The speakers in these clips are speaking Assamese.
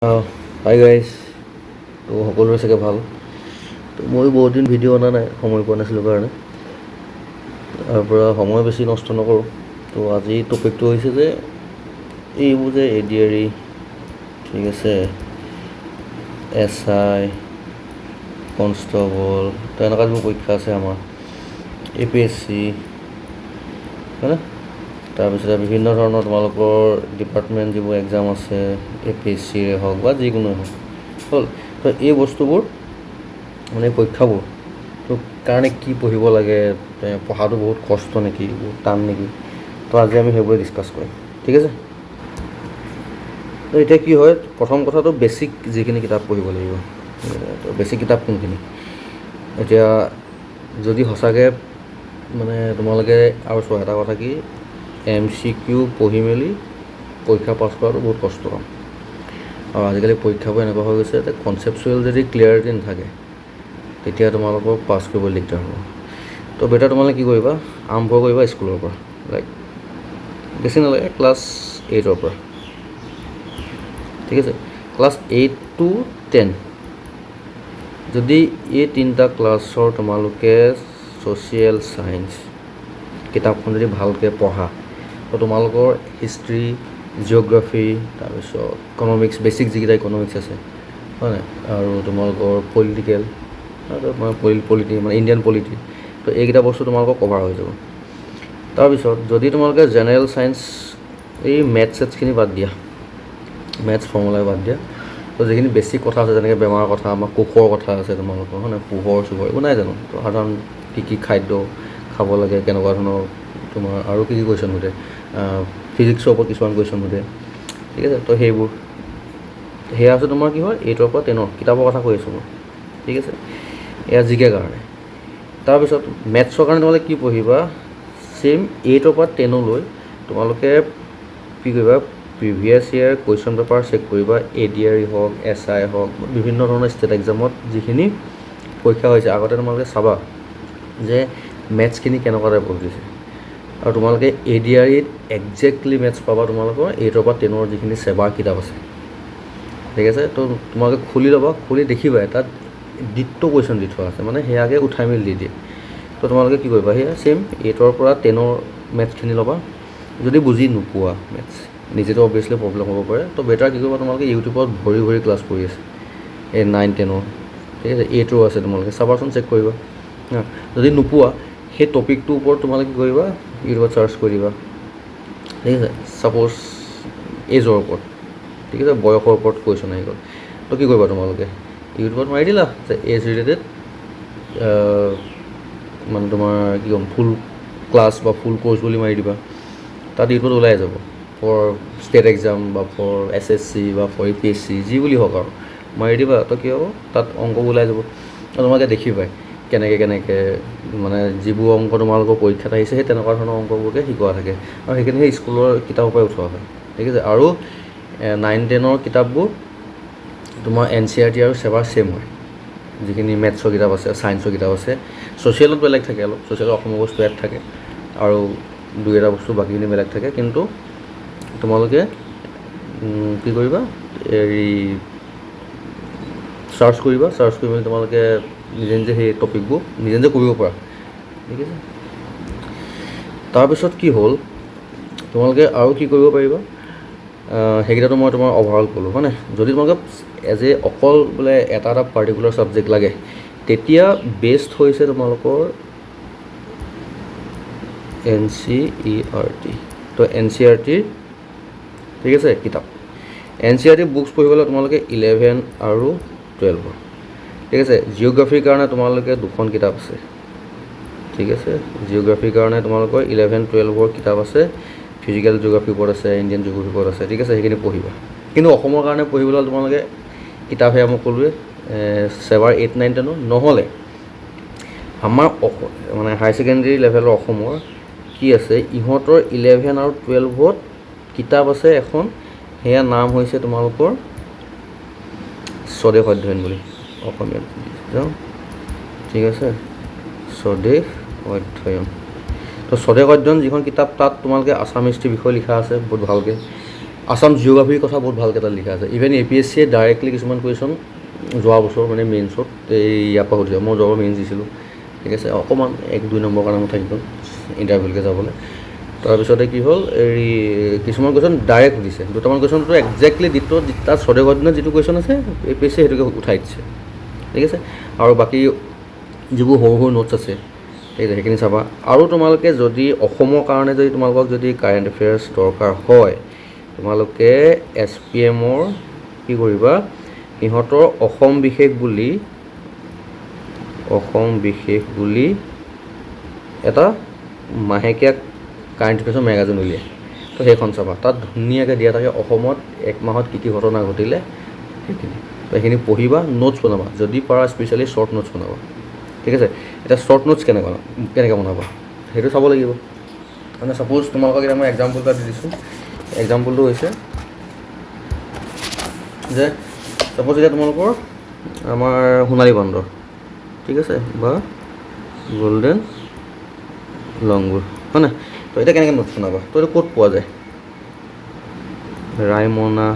Hi guys. তো সকলোৰে চাগে ভাল। তো ময়ো বহুত দিন ভিডিঅ' অনা নাই, সময় পোৱা নাছিলোঁ কাৰণে। তাৰ পৰা সময় বেছি নষ্ট নকৰোঁ। তো আজি টপিকটো হৈছে যে এইবোৰ যে ADRE, ঠিক আছে, SI, কনষ্টেবল, তো এনেকুৱা যিবোৰ পৰীক্ষা আছে আমাৰ, APSC, হয়নে? তাৰপিছতে বিভিন্ন ধৰণৰ তোমালোকৰ ডিপাৰ্টমেণ্ট যিবোৰ এক্সাম আছে, APSCৰে হওক বা যিকোনোৱে হওক, হ'ল। তো এই বস্তুবোৰ মানে পৰীক্ষাবোৰ তো কাৰণে কি পঢ়িব লাগে, পঢ়াটো বহুত কষ্ট নেকি, বহুত টান নেকি, তো আজি আমি সেইবোৰে ডিছকাছ কৰিম, ঠিক আছে। তো এতিয়া কি হয়, প্ৰথম কথাটো বেছিক যিখিনি কিতাপ পঢ়িব লাগিব। তো বেছিক কিতাপ কোনখিনি? এতিয়া যদি সঁচাকৈ মানে তোমালোকে আৰু চোৱা, এটা কথা কি, MCQ পঢ়ি মেলি পৰীক্ষা পাছ কৰাটো বহুত কষ্ট কাম। আৰু আজিকালি পৰীক্ষাবোৰ এনেকুৱা হৈ গৈছে যে কনচেপচুৱেল যদি ক্লিয়াৰিটি নাথাকে তেতিয়া তোমালোকক পাছ কৰিবলৈ দিগদাৰ হ'ব। তো বেটাৰ তোমালোকে কি কৰিবা, আৰম্ভ কৰিবা স্কুলৰ পৰা, লাইক বেছি নালাগে ক্লাছ 8ৰ পৰা, ঠিক আছে। ক্লাছ 8 to 10 যদি এই তিনিটা ক্লাছৰ তোমালোকে ছ'চিয়েল চায়েন্স কিতাপখন যদি ভালকৈ পঢ়া, তো তোমালোকৰ হিষ্ট্ৰী, জিঅ'গ্ৰাফী, তাৰপিছত ইকনমিক্স, বেছিক যিকেইটা ইকনমিক্স আছে, হয় নাই, আৰু তোমালোকৰ পলিটিকেল, মানে ইণ্ডিয়ান পলিটি, তো এইকেইটা বস্তু তোমালোকৰ কভাৰ হৈ যাব। তাৰপিছত যদি তোমালোকে জেনেৰেল চায়েন্স, এই মেথছখিনি বাদ দিয়া, মেথছ ফৰ্মুলা বাদ দিয়া, তো যিখিনি বেছিক কথা আছে, যেনেকৈ বেমাৰৰ কথা, আমাৰ কোষৰ কথা আছে তোমালোকৰ, হয় নাই, পোহৰ চোহৰ এইবোৰ নাই জানো, তো সাধাৰণ কি খাদ্য খাব লাগে, কেনেকুৱা ধৰণৰ তোমাৰ আৰু কি কুৱেশ্যন সোধে, ফিজিক্সৰ ওপৰত কিছুমান কুৱেশ্যন সোধে, ঠিক আছে। তো সেয়া আছে তোমাৰ কি হয় 8ৰ পৰা 10ৰ কিতাপৰ কথা কৈ আছোঁ মই, ঠিক আছে। এয়া জিকে কাৰণে। তাৰপিছত মেথছৰ কাৰণে তোমালোকে কি পঢ়িবা, ছেইম 8ৰ পৰা 10লৈ তোমালোকে কি কৰিবা, previous year question paper check কৰিবা, ADRE হওক, SI হওক, বিভিন্ন ধৰণৰ ষ্টেট এক্সামত যিখিনি পৰীক্ষা হৈছে আগতে তোমালোকে চাবা যে মেথছখিনি কেনেকুৱা টাইপৰ দিছে। আৰু তোমালোকে ADREত একজেক্টলি মেথছ পাবা তোমালোকৰ 8ৰ পৰা 10ৰ যিখিনি চেবাৰ কিতাপ আছে, ঠিক আছে। তো তোমালোকে খুলি ল'বা, খুলি দেখিবা তাত ডিট্টো কুৱেশ্যন দি থোৱা আছে, মানে সেয়াকে উঠাই মেলি দি দিয়ে। তো তোমালোকে কি কৰিবা, সেয়া ছেইম 8ৰ পৰা 10ৰ মেথছখিনি ল'বা। যদি বুজি নোপোৱা মেথছ, নিজেতো অবভিয়াছলি প্ৰব্লেম হ'ব পাৰে, তো বেটাৰ কি কৰিবা, তোমালোকে ইউটিউবত ভৰি ভৰি ক্লাছ কৰি আছে, এই 9, 10ৰ, ঠিক আছে, 8ৰো আছে, তোমালোকে চাবাচোন, চেক কৰিবা। যদি নোপোৱা সেই টপিকটোৰ ওপৰত তোমালোকে কি কৰিবা, ইউটিউবত চাৰ্চ কৰি দিবা, ঠিক আছে। ছাপ'জ এজৰ ওপৰত, ঠিক আছে, বয়সৰ ওপৰত কুৱেশ্যন আহি গ'ল, তো কি কৰিবা, তোমালোকে ইউটিউবত মাৰি দিলা যে এজ ৰিলেটেড, মানে তোমাৰ কি ক'ম, ফুল ক্লাছ বা ফুল ক'ৰ্ছ বুলি মাৰি দিবা, তাত ইউটিউবত ওলাই যাব ফৰ ষ্টেট এক্সাম বা ফৰ SSC বা ফৰ APSC, যি বুলি হওক আৰু মাৰি দিবা। তো কি হ'ব, তাত অংকবোৰ ওলাই যাব, তোমালোকে দেখিবাই কেনেকৈ মানে যিবোৰ অংক তোমালোকৰ পৰীক্ষাত আহিছে সেই তেনেকুৱা ধৰণৰ অংকবোৰকে শিকোৱা থাকে, আৰু সেইখিনি সেই স্কুলৰ কিতাপৰ পৰাই উঠোৱা হয়, ঠিক আছে। আৰু 9, 10ৰ কিতাপবোৰ তোমাৰ NCERT আৰু চেবাৰ ছেইম হয়, যিখিনি মেথছৰ কিতাপ আছে, ছায়েন্সৰ কিতাপ আছে। ছ'চিয়েলত বেলেগ থাকে অলপ, ছ'চিয়েলত অসমৰ বস্তু ইয়াত থাকে, আৰু দুই এটা বস্তু বাকীখিনি বেলেগ থাকে। কিন্তু তোমালোকে কি কৰিবা, এই চাৰ্চ কৰিবা, চাৰ্চ কৰি মেলি তোমালোকে নিজে নিজে সেই টপিকবোৰ নিজে নিজে কৰিব পাৰা, ঠিক আছে। তাৰপিছত কি হ'ল, তোমালোকে আৰু কি কৰিব পাৰিবা, সেইকেইটাতো মই তোমাৰ অভাৰঅল ক'লোঁ, হয় নাই। যদি তোমালোকে অকল বোলে এটা পাৰ্টিকুলাৰ ছাবজেক্ট লাগে, তেতিয়া বেষ্ট হৈছে তোমালোকৰ NCERT। তো NCERTৰ, ঠিক আছে, কিতাপ NCERT বুকছ পঢ়িবলৈ তোমালোকে 11 আৰু 12, ঠিক আছে। জিঅ'গ্ৰাফীৰ কাৰণে তোমালোকে 2খন কিতাপ আছে, ঠিক আছে। জিঅ'গ্ৰাফীৰ কাৰণে তোমালোকৰ 11, 12ৰ কিতাপ আছে, ফিজিকেল জিঅ'গ্ৰাফীৰ ওপৰত আছে, ইণ্ডিয়ান জিঅ'গ্ৰাফীৰ ওপৰত আছে, ঠিক আছে, সেইখিনি পঢ়িবা। কিন্তু অসমৰ কাৰণে পঢ়িবলৈ তোমালোকে কিতাপ সেয়া মই ক'লোৱে, চেবাৰ 8, 9, 10, নহ'লে আমাৰ মানে হায়াৰ ছেকেণ্ডেৰী লেভেলৰ অসমৰ কি আছে, ইহঁতৰ 11 আৰু 12ত কিতাপ আছে এখন, সেয়া নাম হৈছে তোমালোকৰ স্বদেশ অধ্যয়ন বুলি, অসমীয়াত যাওঁ, ঠিক আছে, স্বদেশ অধ্যয়ন। তো স্বদেশ অধ্যয়ন যিখন কিতাপ, তাত তোমালোকে আছাম হিষ্ট্ৰীৰ বিষয়ে লিখা আছে বহুত ভালকৈ, আছাম জিঅ'গ্ৰাফিৰ কথা বহুত ভালকৈ তাত লিখা আছে। ইভেন APSCয়ে ডাইৰেক্টলি কিছুমান কুৱেশ্যন যোৱা বছৰ মানে মেইনছত ইয়াৰ পৰা সুধিছে। মই যোৱাবাৰ মেইনছ দিছিলোঁ, ঠিক আছে, অকণমান 1-2 নম্বৰ কাৰণে মই থাকি গ'ল ইণ্টাৰভিউলৈকে যাবলৈ। তাৰপিছতে কি হ'ল, কিছুমান কুৱেশ্যন ডাইৰেক্ট সুধিছে, দুটামান কুৱেশ্যনটো একজেক্টলি তাৰ স্বদেশৰ দিনত যিটো কুৱেশ্যন আছে APSCয়ে সেইটোকে উঠাই দিছে, ঠিক আছে। আৰু বাকী যিবোৰ সৰু সৰু নোটছ আছে, ঠিক আছে, সেইখিনি চাবা। আৰু তোমালোকে যদি অসমৰ কাৰণে যদি তোমালোকক যদি কাৰেণ্ট এফেয়াৰ্ছ দৰকাৰ হয়, তোমালোকে SPMৰ কি কৰিবা, সিহঁতৰ অসম বিশেষ বুলি এটা মাহেকীয়া কাৰেণ্ট এফেয়াৰ্ছৰ মেগাজিন উলিয়ায়। তো সেইখন চাবা, তাত ধুনীয়াকৈ দিয়া থাকে অসমত 1 মাহত কি কি ঘটনা ঘটিলে সেইখিনি। তো সেইখিনি পঢ়িবা, নোটছ বনাবা, যদি পাৰা স্পেচিয়েলি শ্বৰ্ট নোটছ বনাবা, ঠিক আছে। এতিয়া শ্বৰ্ট নোটছ কেনেকৈ বনাবা সেইটো চাব লাগিব। মানে ছাপ'জ তোমালোকক এতিয়া মই এক্সাম্পল এটা দি দিছোঁ। এক্সাম্পলটো হৈছে যে ছাপ'জ এতিয়া তোমালোকৰ আমাৰ সোণালী বান্দৰ, ঠিক আছে, বা গল্ডেন লংগুৰ, হয় নাই? তো এতিয়া কেনেকৈ নোটছ বনাবা? তো এইটো ক'ত পোৱা যায়? ৰায়মনা,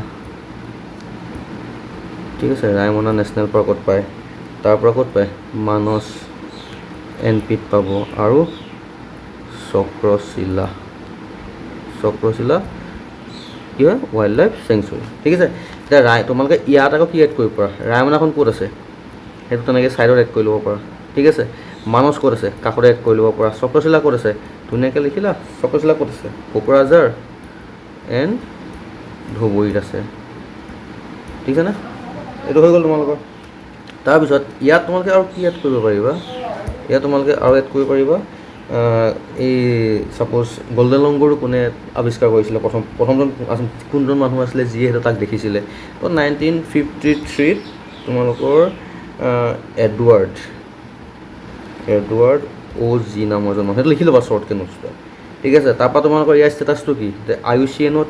ঠিক আছে, ৰায়মনা নেশ্যনেল পাৰ্কত পায়। তাৰপৰা ক'ত পায়? মানস NPত পাব। আৰু চক্ৰশিলা কি হয়? ৱাইল্ড লাইফ চেংচুৰী, ঠিক আছে। এতিয়া তোমালোকে ইয়াত আকৌ কি এড কৰিব পাৰা? ৰায়মনাখন ক'ত আছে সেইটো তেনেকৈ ছাইডত এড কৰি ল'ব পাৰা, ঠিক আছে। মানস ক'ত আছে? কাষতে এড কৰি ল'ব পাৰা। চক্ৰশিলা ক'ত আছে? ধুনীয়াকৈ লিখিলা, চক্ৰশিলা ক'ত আছে? কোকৰাঝাৰ এণ্ড ধুবুৰীত আছে, ঠিক আছে নে? এইটো হৈ গ'ল তোমালোকৰ। তাৰপিছত ইয়াত তোমালোকে আৰু কি এড কৰিব পাৰিবা? ইয়াত তোমালোকে আৰু এড কৰিব পাৰিবা এই ছাপ'জ গল্ডেন লংগুৰটো কোনে আৱিষ্কাৰ কৰিছিলে? প্ৰথমজন কোনজন মানুহ আছিলে যিয়ে সেইটো তাক দেখিছিলে? তো 1953ত তোমালোকৰ এডৱাৰ্ড OG নামৰ এজন মানুহ, সেইটো লিখি ল'বা শ্বৰ্টকৈ নোটছটো, ঠিক আছে। তাৰপৰা তোমালোকৰ ইয়াৰ ষ্টেটাছটো কি? যে IUCNত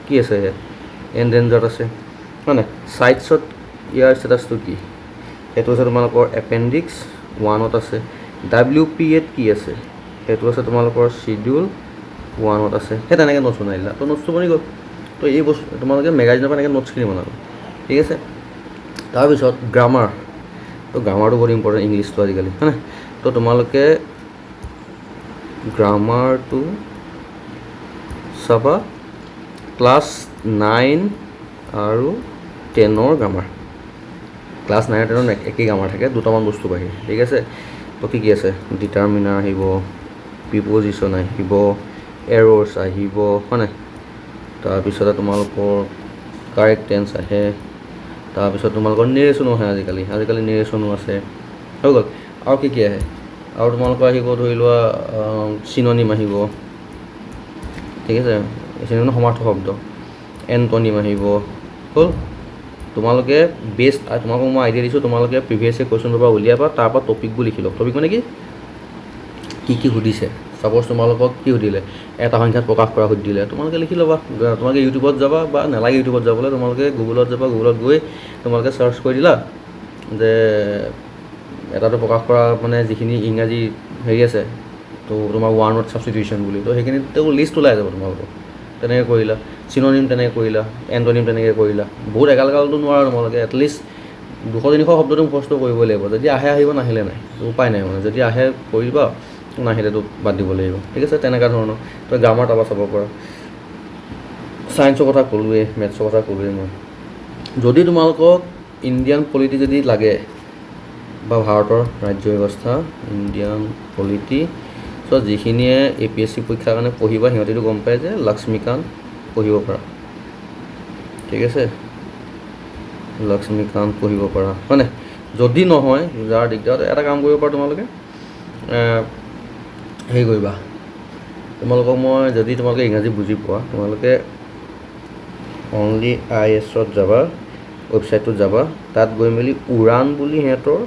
কি আছে? এনডেঞ্জাৰ্ড আছে, হয় নাই? চাইটছত ইয়াৰ ষ্টেটাছটো কি? সেইটো হৈছে তোমালোকৰ এপেণ্ডিক্স 1ত আছে। WPAত কি আছে? সেইটো আছে তোমালোকৰ Schedule 1ত আছে। সেই তেনেকৈ নোটছ বনাই দিলা, তো নোটছটো বনি গ'ল। তো এই বস্তু তোমালোকে মেগাজিনৰ পৰা এনেকৈ নোটছখিনি বনাবা, ঠিক আছে। তাৰপিছত গ্ৰামাৰ, তো গ্ৰামাৰটো বহুত ইম্পৰ্টেণ্ট, ইংলিছটো আজিকালি, হয় নাই? তো তোমালোকে গ্ৰামাৰটো চাবা, ক্লাছ 9 আৰু 10ৰ গ্ৰামাৰ। ক্লাছ 9 আৰু 10ৰ একেই গ্ৰামাৰ থাকে, দুটামান বস্তু বাহিৰে, ঠিক আছে। তো কি আছে? ডিটাৰমিনাৰ আহিব, প্ৰিপ'জিশ্যন আহিব, এৰৰ্ছ আহিব, হয় নাই? তাৰপিছতে তোমালোকৰ কাৰেক্ট টেন্স আহে। তাৰপিছত তোমালোকৰ নেৰেশ্যনো আহে, আজিকালি নেৰেশ্যনো আছে, হৈ গ'ল। আৰু কি আহে? আৰু তোমালোকৰ আহিব ধৰি লোৱা চিননিম আহিব, ঠিক আছে, চিননিম সমাৰ্থক শব্দ, এণ্টনিম আহিব, হ'ল। তোমালোকে তোমালোকক মই আইডিয়া দিছোঁ, তোমালোকে প্ৰিভিয়াছ ইয়েৰ কুৱেশ্যন পেপাৰ উলিয়াবা, তাৰপৰা টপিকবোৰ লিখি লওক। টপিক মানে কি সুধিছে? ছাপ'জ তোমালোকক কি সুধিলে? এটা সংখ্যাত প্ৰকাশ কৰা সুধিলে, তোমালোকে লিখি ল'বা। তোমালোকে ইউটিউবত যাবা, বা নালাগে ইউটিউবত যাবলৈ, তোমালোকে গুগলত যাবা, গুগলত গৈ তোমালোকে চাৰ্চ কৰি দিলা যে এটাটো প্ৰকাশ কৰা মানে যিখিনি ইংৰাজী হেৰি আছে, তো তোমাৰ 1 ৱৰ্ড ছাবষ্টিটিউশ্যন বুলি, তো সেইখিনি লিষ্ট ওলাই যাব তোমালোকৰ। তেনেকৈ কৰিলা। চিননিম তেনেকৈ কৰিলা, এণ্টনিম তেনেকৈ কৰিলা। বহুত এগালটো নোৱাৰা তোমালোকে, এটলিষ্ট 200-300 শব্দটো মুখস্থ কৰিবই লাগিব। যদি আহে আহিব, নাহিলে নাই, উপায় নাই। মানে যদি আহে কৰিবা, নাহিলেতো বাদ দিব লাগিব, ঠিক আছে। তেনেকুৱা ধৰণৰ তই গ্ৰামাৰ তাৰপৰা চাব পাৰা। ছায়েন্সৰ কথা ক'লোৱেই, মেথছৰ কথা ক'লোৱেই মই। যদি তোমালোকক ইণ্ডিয়ান পলিটি যদি লাগে, বা ভাৰতৰ ৰাজ্য ব্যৱস্থা, ইণ্ডিয়ান পলিটি, চ' যিখিনিয়ে APSC পৰীক্ষাৰ কাৰণে পঢ়িবা, সিহঁতেতো গম পায় যে লক্ষ্মীকান্ত পঢ়িব পাৰা, ঠিক আছে, লক্ষ্মীকান্ত পঢ়িব পাৰা, হয় নাই? যদি নহয়, যাৰ দিগদাৰ, এটা কাম কৰিব পাৰা, তোমালোকে হেৰি কৰিবা, তোমালোকক মই যদি তোমালোকে ইংৰাজী বুজি পোৱা, তোমালোকে অনলি IASত যাবা, ৱেবছাইটটোত যাবা, তাত গৈ মেলি উড়ান বুলি সিহঁতৰ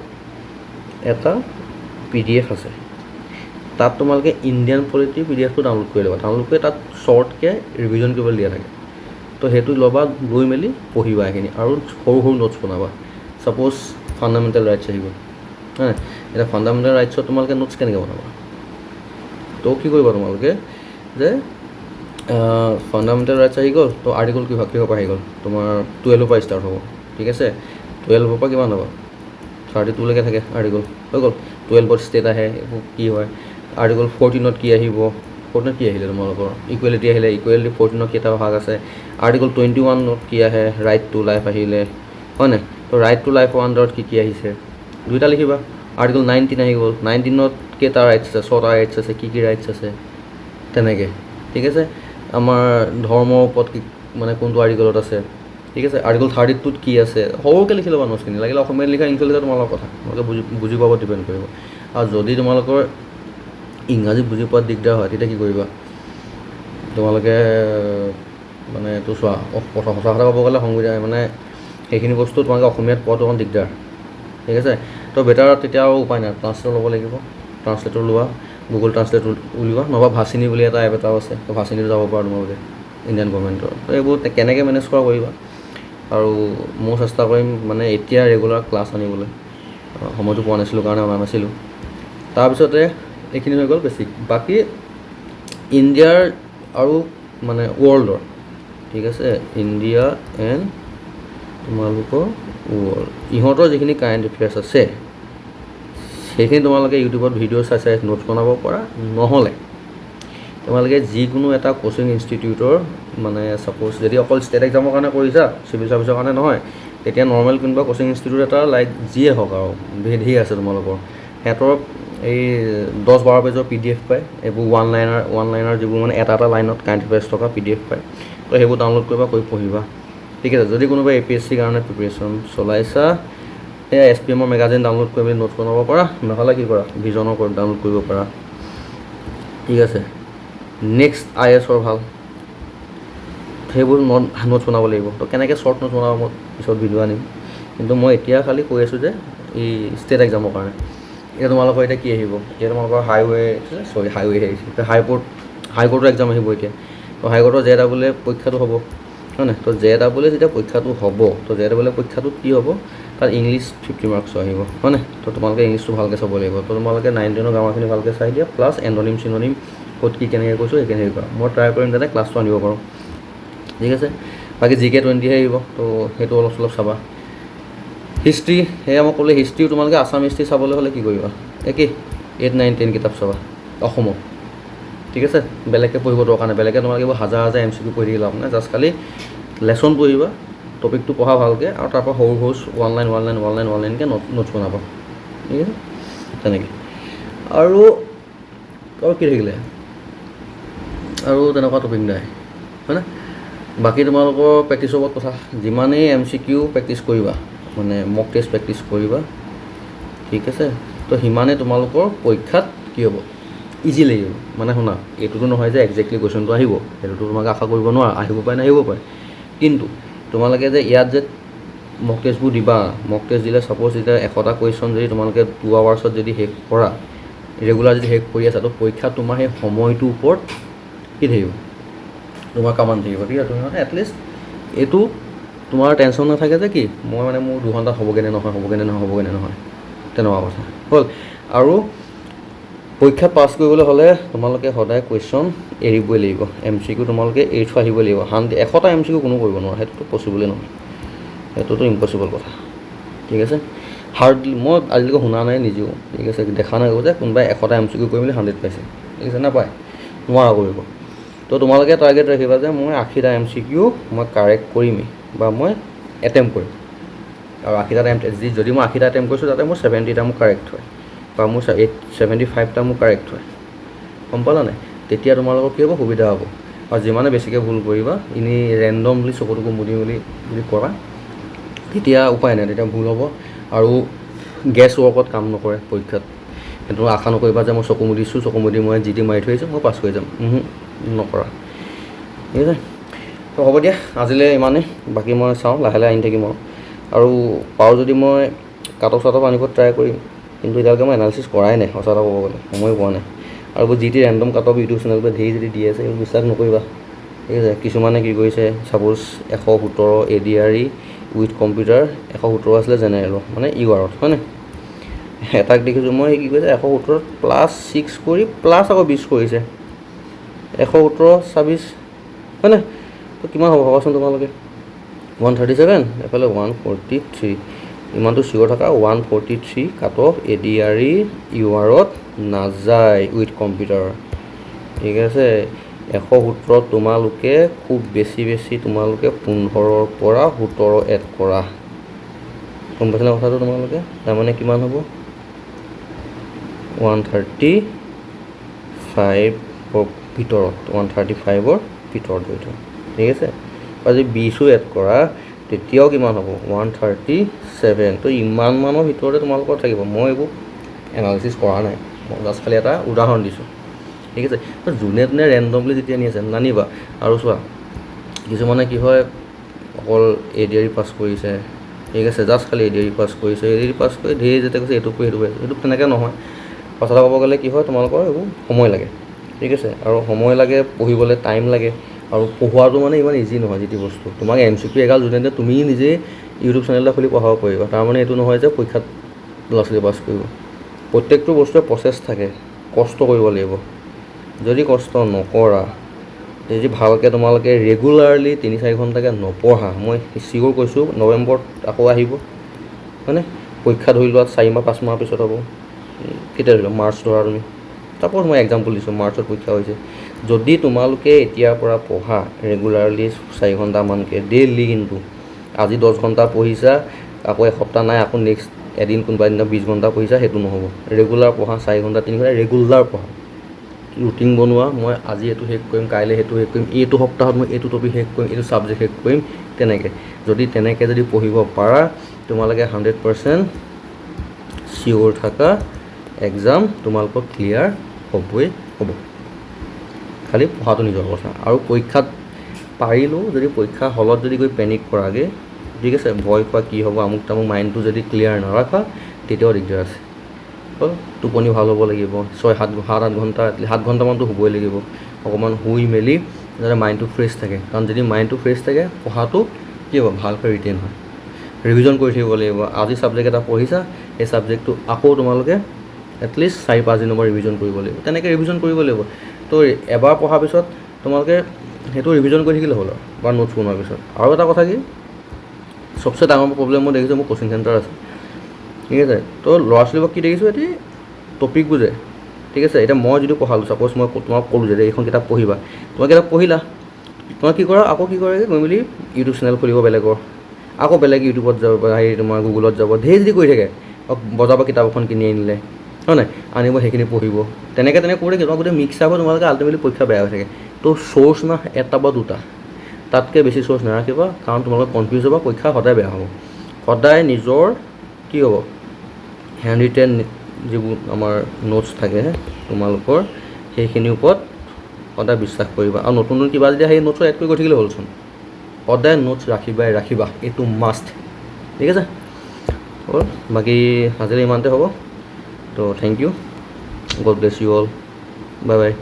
এটা PDF আছে, তাত তোমালোকে ইণ্ডিয়ান পলিটি PDFটো ডাউনলোড কৰি ল'বা। ডাউনলোড কৰি তাত শ্বৰ্টকৈ ৰিভিজন কৰিবলৈ দিয়া থাকে, তো সেইটো ল'বা, গৈ মেলি পঢ়িবা এইখিনি, আৰু সৰু সৰু নোটছ বনাবা। ছাপ'জ ফাণ্ডামেণ্টেল ৰাইটছ আহিব, হয়। এতিয়া ফাণ্ডামেণ্টেল ৰাইটছত তোমালোকে নোটছ কেনেকৈ বনাবা? তো কি কৰিবা তোমালোকে, যে ফাণ্ডামেণ্টেল ৰাইটছ আহি গ'ল। তো আৰ্টিকল কিহৰ পৰা আহি গ'ল, তোমাৰ 12ৰ পৰা ষ্টাৰ্ট হ'ব, ঠিক আছে। 12ৰ পৰা কিমান হ'ব, 32লৈকে থাকে আৰ্টিকল, হৈ গ'ল। 12ত ষ্টেট আহে, এইবোৰ কি হয়। আৰ্টিকল 14ত কি আহিব, 14ত কি আহিলে তোমালোকৰ, ইকুৱেলিটি আহিলে। ইকুৱেলিটি 14ত কেইটা ভাগ আছে। আৰ্টিকল 21ত কি আহে, ৰাইট টু লাইফ আহিলে, হয় নাই। তো ৰাইট টু লাইফৰ আণ্ডাৰত কি আহিছে, দুইটা লিখিবা। আৰ্টিকল 19 আহি গ'ল। 19ত কেইটা ৰাইটছ আছে, 6টা ৰাইটছ আছে। কি ৰাইটছ আছে, তেনেকৈ, ঠিক আছে। আমাৰ ধৰ্মৰ ওপৰত কি মানে কোনটো আৰ্টিকলত আছে, ঠিক আছে। আৰ্টিকল 32ত কি আছে, সৰুকৈ লিখি ল'বা নোটছখিনি, লাগিলে অসমীয়াত লিখা ইংলিছত লিখা তোমালোকৰ কথা, তোমালোকে বুজি পাব ডিপেণ্ড কৰিব। আৰু যদি তোমালোকৰ ইংৰাজী বুজি পোৱাত দিগদাৰ হয়, তেতিয়া কি কৰিবা, তোমালোকে মানে এইটো চোৱা, সঁচা কথা ক'ব গ'লে সংবিধান মানে সেইখিনি বস্তু তোমালোকে অসমীয়াত পোৱাটো অকণ দিগদাৰ, ঠিক আছে। তো বেটাৰ তেতিয়া আৰু উপায় নাই, ট্ৰান্সলেটৰ ল'ব লাগিব। ট্ৰান্সলেটৰ লোৱা, গুগল ট্ৰান্সলেট উলিওৱা, নহবা ভাচিনি বুলি এটা এপ এটাও আছে, তো ভাচিনিটো যাব পাৰা তোমালোকে, ইণ্ডিয়ান গভৰ্ণমেণ্টৰ। তো এইবোৰ কেনেকৈ মেনেজ কৰা কৰিবা। আৰু মই চেষ্টা কৰিম মানে এতিয়া ৰেগুলাৰ ক্লাছ আনিবলৈ, সময়টো পোৱা নাছিলোঁ কাৰণে অনা নাছিলোঁ। তাৰপিছতে এইখিনি হৈ গ'ল বেছিক। বাকী ইণ্ডিয়াৰ আৰু মানে ৱৰ্ল্ডৰ, ঠিক আছে, ইণ্ডিয়া এণ্ড তোমালোকৰ ৱৰ্ল্ড, ইহঁতৰ যিখিনি কাৰেণ্ট এফেয়াৰ্ছ আছে সেইখিনি তোমালোকে ইউটিউবত ভিডিঅ' চাই চাই নোটছ বনাব পৰা। নহ'লে তোমালোকে যিকোনো এটা কোচিং ইনষ্টিটিউটৰ মানে ছাপ'জ যদি অকল ষ্টেট এক্সামৰ কাৰণে কৰিছা, চিভিল ছাৰ্ভিচৰ কাৰণে নহয়, তেতিয়া নৰ্মেল কোনোবা কোচিং ইনষ্টিটিউট এটা লাইক যিয়ে হওক আৰু ধেৰ আছে তোমালোকৰ, সিহঁতৰ এই 10-12 পেজৰ PDF পায়। এইবোৰ ওৱান লাইনাৰ যিবোৰ মানে এটা লাইনত কাৰেণ্ট এফেয়াৰ্ছ থকা PDF পায়। তো সেইবোৰ ডাউনলোড কৰিবা, কৰি পঢ়িবা, ঠিক আছে। যদি কোনোবা APSC কাৰণে প্ৰিপেৰেশ্যন চলাইছা, সেয়া SPMৰ মেগাজিন ডাউনলোড কৰি মেলি নোটছ বনাব পাৰা। নহ'লে কি কৰা, ভিজনৰ ডাউনলোড কৰিব পাৰা, ঠিক আছে। নেক্সট IASৰ ভাল, সেইবোৰ নোটছ বনাব লাগিব। তো কেনেকৈ শ্বৰ্ট নোটছ বনাব মই পিছত ভিডিঅ' আনিম, কিন্তু মই এতিয়া খালি কৈ আছোঁ যে এই ষ্টেট এক্সামৰ কাৰণে। এতিয়া তোমালোকৰ এতিয়া কি আহিব, এতিয়া তোমালোকৰ হাইৱে আহিছে, হাইকোৰ্টৰ এক্সাম আহিব এতিয়া। তো হাইকোৰ্টৰ JW পৰীক্ষাটো হ'ব, হয় নাই। তো JW যেতিয়া পৰীক্ষাটো হ'ব, তো JW পৰীক্ষাটোত কি হ'ব, তাত ইংলিছ 50 মাৰ্কছৰ আহিব, হয় নাই। তো তোমালোকে ইংলিছটো ভালকৈ চাব লাগিব। তো তোমালোকে 9-10ৰ গ্ৰামাৰখিনি ভালকৈ চাই দিয়া, প্লাছ এণ্ডনিম চিননিম ক'ত কি কেনেকৈ কৈছোঁ সেইখিনি হেৰি কৰা। মই ট্ৰাই কৰিম যাতে ক্লাছটো আনিব পাৰোঁ, ঠিক আছে। বাকী GK 20হে আহিব, তো সেইটো অলপ চলপ চাবা। হিষ্ট্ৰী, সেয়া মই ক'লে হিষ্ট্ৰীও তোমালোকে আছাম হিষ্ট্ৰী চাবলৈ হ'লে কি কৰিবা, একেই 8, 9, 10 কিতাপ চাবা অসমৰ, ঠিক আছে। বেলেগকৈ পঢ়িব দৰকাৰ নাই, বেলেগে তোমালোকে হাজাৰ MCQ পঢ়ি লাভ নাই। জাষ্ট খালি লেচন পঢ়িবা, টপিকটো পঢ়া ভালকৈ, আৰু তাৰপৰা সৰু ওৱান লাইনকৈ নোটছ বনাবা, ঠিক আছে। তেনেকৈ আৰু কি থাকিলে, আৰু তেনেকুৱা টপিক নাই, হয়নে। বাকী তোমালোকৰ প্ৰেক্টিছৰ ওপৰত কথা, যিমানেই MCQ প্ৰেক্টিছ কৰিবা, মানে মক টেষ্ট প্ৰেক্টিছ কৰিবা, ঠিক আছে। তো সিমানেই তোমালোকৰ পৰীক্ষাত কি হ'ব, ইজি লাগিব। মানে শুনা, এইটোতো নহয় যে একজেক্টলি কুৱেশ্যনটো আহিব, সেইটোতো তোমালোকে আশা কৰিব নোৱাৰা, আহিব পাৰে নাহিব পাৰে। কিন্তু তোমালোকে যে ইয়াত যে মক টেষ্টবোৰ দিবা, মক টেষ্ট দিলে ছাপ'জ এতিয়া 100টা কুৱেশ্যন যদি তোমালোকে 2 আৱাৰ্ছত যদি শেষ কৰা, ৰেগুলাৰ যদি শেষ কৰি আছা, তো পৰীক্ষাত তোমাৰ সেই সময়টোৰ ওপৰত কি থাকিব, তোমাৰ কামান থাকিব, ঠিক আছে। তুমি মানে এটলিষ্ট এইটো তোমাৰ টেনশ্যন নাথাকে যে কি মই মানে মোৰ 2 ঘণ্টাত হ'বগৈ নে নহয়, তেনেকুৱা কথা হ'ল। আৰু পৰীক্ষাত পাছ কৰিবলৈ হ'লে তোমালোকে সদায় কুৱেশ্যন এৰিবই লাগিব, MCQ তোমালোকে এৰি থৈ আহিবই লাগিব। 100টা MCQ কোনো কৰিব নোৱাৰে, সেইটোতো পচিবলে নহয়, সেইটোতো ইম্পচিবল কথা, ঠিক আছে। হাৰ্ডলি মই আজিলৈকে শুনা নাই নিজেও, ঠিক আছে, দেখা নাই যে কোনোবাই 100টা MCQ কৰি মেলি 100 পাইছে, ঠিক আছে, নাপায়, নোৱাৰা কৰিব। তো তোমালোকে টাৰ্গেট ৰাখিবা যে মই 80টা MCQ মই কাৰেক্ট কৰিমেই, বা মই এটেম্প কৰিম। আৰু 80টা যদি মই 80টা এটেম্প কৰিছোঁ, তাতে মোৰ 70টা মোৰ কাৰেক্ট হয়, বা মোৰ 75টা মোৰ কাৰেক্ট হয়, গম পালা নাই। তেতিয়া তোমালোকৰ কি হ'ব, সুবিধা হ'ব। আৰু যিমানে বেছিকৈ ভুল কৰিবা, এনেই ৰেণ্ডমলি চকুটুকু মুদি মেলি যদি কৰা, তেতিয়া উপায় নাই, তেতিয়া ভুল হ'ব। আৰু গেছ ৱৰ্কত কাম নকৰে পৰীক্ষাত। সেইটো আশা নকৰিবা যে মই চকু মুদি মই যি মাৰি থৈ আহিছোঁ মই পাছ কৰি যাম, নকৰা, ঠিক আছে। তো হ'ব দিয়া, আজিলৈ ইমানেই। বাকী মই চাওঁ, লাহে লাহে আনি থাকিম আৰু পাৰোঁ যদি মই কাটক আনিব ট্ৰাই কৰিম। কিন্তু এতিয়ালৈকে মই এনালিচিছ কৰাই নাই, সঁচা কথা ক'ব গ'লে সময় পোৱা নাই। আৰু GT ৰেণ্ডম কাটক ইউটিউব চেনেলবোৰে ধেৰ যদি দি আছে, এইবোৰ বিশ্বাস নকৰিবা, ঠিক আছে। কিছুমানে কি কৰিছে, ছাপ'জ 117 ADRE উইথ কম্পিউটাৰ, 117 আছিলে জেনেৰেলৰ, মানে URত, হয়নে। এটাক দেখিছোঁ মই, কি কৰিছে 117 +6 কৰি প্লাছ আকৌ 20 কৰিছে, 117 26 হয়নে? তো কিমান হ'ব ভাবাচোন তোমালোকে 137 এফালে 143 ইমানটো চিয়ৰ থকা 143 কাট অফ ADRE URত নাযায় উইথ কম্পিউটাৰ। ঠিক আছে 117 তোমালোকে খুব বেছি তোমালোকে 15ৰ পৰা 17 এড কৰা। গম পাইছানে কথাটো তোমালোকে? তাৰমানে কিমান হ'ব 135ৰ ভিতৰত 135ৰ ভিতৰত ধৰি। ঠিক আছে আৰু যদি 20ও এড কৰা তেতিয়াও কিমান হ'ব 137। তো ইমানমানৰ ভিতৰতে তোমালোকৰ থাকিব। মই এইবোৰ এনালিচিছ কৰা নাই, মই জাষ্ট খালি এটা উদাহৰণ দিছোঁ। ঠিক আছে যোনে ৰেণ্ডমলি যেতিয়া নি আছে নানিবা। আৰু চোৱা কিছুমানে কি হয় অকল ADRE পাছ কৰিছে, ঠিক আছে জাষ্ট খালি ADRE পাছ কৰিছে, ADRE পাছ কৰি ধেৰ যেতিয়া কৈছে এইটো কৰি সেইটো তেনেকৈ নহয়। কথা ক'ব গ'লে কি হয় তোমালোকৰ এইবোৰ সময় লাগে। ঠিক আছে আৰু সময় লাগে, পঢ়িবলৈ টাইম লাগে। আৰু পঢ়োৱাটো মানে ইমান ইজি নহয় যিটো বস্তু। তোমাক MCQ এগাল যোনে তুমি নিজেই ইউটিউব চেনেল এটা খুলি পঢ়াব পাৰিবা। তাৰমানে এইটো নহয় যে পৰীক্ষাত ল'ৰা ছোৱালী পাছ কৰিব। প্ৰত্যেকটো বস্তুৱে প্ৰচেছ থাকে, কষ্ট কৰিব লাগিব। যদি কষ্ট নকৰা, যদি ভালকৈ তোমালোকে ৰেগুলাৰলি 3-4 ঘণ্টাকৈ নপঢ়া, মই চিয়'ৰ কৈছোঁ নৱেম্বৰত আকৌ আহিব হয়নে? পৰীক্ষা ধৰি লোৱা 4-5 মাহ পিছত হ'ব। কেতিয়া ধৰি লোৱা মাৰ্চ ধৰা তুমি, তাপোজ মই এক্সাম্পল দিছোঁ মাৰ্চত পৰীক্ষা হৈছে। যদি তোমালোকে এতিয়াৰ পৰা পঢ়া ৰেগুলাৰলি 4 ঘণ্টামানকৈ ডেইলি, কিন্তু আজি 10 ঘণ্টা পঢ়িছা আকৌ এসপ্তাহ নাই আকৌ নেক্সট এদিন কোনোবা দিনা 20 ঘণ্টা পঢ়িছা, সেইটো নহ'ব। ৰেগুলাৰ পঢ়া 4 ঘণ্টা 3 ঘণ্টা ৰেগুলাৰ পঢ়া, ৰুটিন বনোৱা। মই আজি এইটো শেষ কৰিম, কাইলৈ সেইটো শেষ কৰিম, এইটো সপ্তাহত মই এইটো টপিক শেষ কৰিম, এইটো ছাবজেক্ট শেষ কৰিম। তেনেকৈ যদি পঢ়িব পাৰা তোমালোকে 100% চিয়'ৰ থাকা এক্সাম তোমালোকৰ ক্লিয়াৰ হ'বই হ'ব। খালি পঢ়াটো নিজৰ কথা। আৰু পৰীক্ষাত পাৰিলেও যদি পৰীক্ষা হলত যদি গৈ পেনিক কৰাগৈ, ঠিক আছে ভয় খোৱা কি হ'ব আমুক তামুক, মাইণ্ডটো যদি ক্লিয়াৰ নাৰাখা তেতিয়াও দিগদাৰ আছে। টোপনি ভাল হ'ব লাগিব, 6-7 ঘণ্টা 7 ঘণ্টামানটো শুবই লাগিব। অকণমান শুই মেলি যাতে মাইণ্ডটো ফ্ৰেছ থাকে। কাৰণ যদি মাইণ্ডটো ফ্ৰেছ থাকে পঢ়াটো কি হ'ব ভালকৈ ৰিটেইন হয়। ৰিভিজন কৰি থাকিব লাগিব। আজি ছাবজেক্ট এটা পঢ়িছা, সেই ছাবজেক্টটো আকৌ তোমালোকে এটলিষ্ট 4-5 দিনৰ পৰা ৰিভিজন কৰিব লাগিব। তেনেকৈ ৰিভিজন কৰিব লাগিব। তো এবাৰ পঢ়াৰ পিছত তোমালোকে সেইটো ৰিভিজন কৰি থাকিলে হ'ল বা নোটছ বনোৱাৰ পিছত। আৰু এটা কথা কি চবচে ডাঙৰ প্ৰব্লেম মই দেখিছোঁ, মোৰ কোচিং চেণ্টাৰ আছে, ঠিক আছে। তো ল'ৰা ছোৱালীবোৰক কি দেখিছোঁ এটি টপিক বুজে, ঠিক আছে। এতিয়া মই যদি পঢ়ালোঁ, ছাপ'জ মই তোমাক ক'লোঁ যে এইখন কিতাপ পঢ়িবা, তোমাক কিতাপ পঢ়িলা, তোমাক কি কৰা আকৌ কি কৰেগৈ গৈ মেলি ইউটিউব চেনেল খুলিব বেলেগৰ, আকৌ বেলেগ ইউটিউবত যাব বা তোমাৰ গুগলত যাব, ধেৰ যদি কৰি থাকে। বজাৰৰ পৰা কিতাপ এখন কিনি আনিলে হয় নাই, আনিব সেইখিনি পঢ়িব, তেনেকৈ কৰি তোমাক গোটেই মিক্স আপ হৈ তোমালোকে আল্টিমেটলি পৰীক্ষা বেয়া হৈ থাকে। তো চ'ৰ্চ না এটা বা দুটা, তাতকৈ বেছি চ'ৰ্চ নাৰাখিবা। কাৰণ তোমালোকে কনফিউজ হ'বা, পৰীক্ষা সদায় বেয়া হ'ব। সদায় নিজৰ কি হ'ব হেণ্ড ৰিটেন যিবোৰ আমাৰ নোটছ থাকে তোমালোকৰ, সেইখিনিৰ ওপৰত সদায় বিশ্বাস কৰিবা। আৰু নতুন কিবা যদি সেই নোটছ এড কৰি গৈ থাকিলে হ'লচোন। সদায় নোটছ ৰাখিবা, এইটো মাষ্ট। ঠিক আছে হ'ল। বাকী আজিলৈ ইমানতে হ'ব। তো thank you, God bless you all, bye by.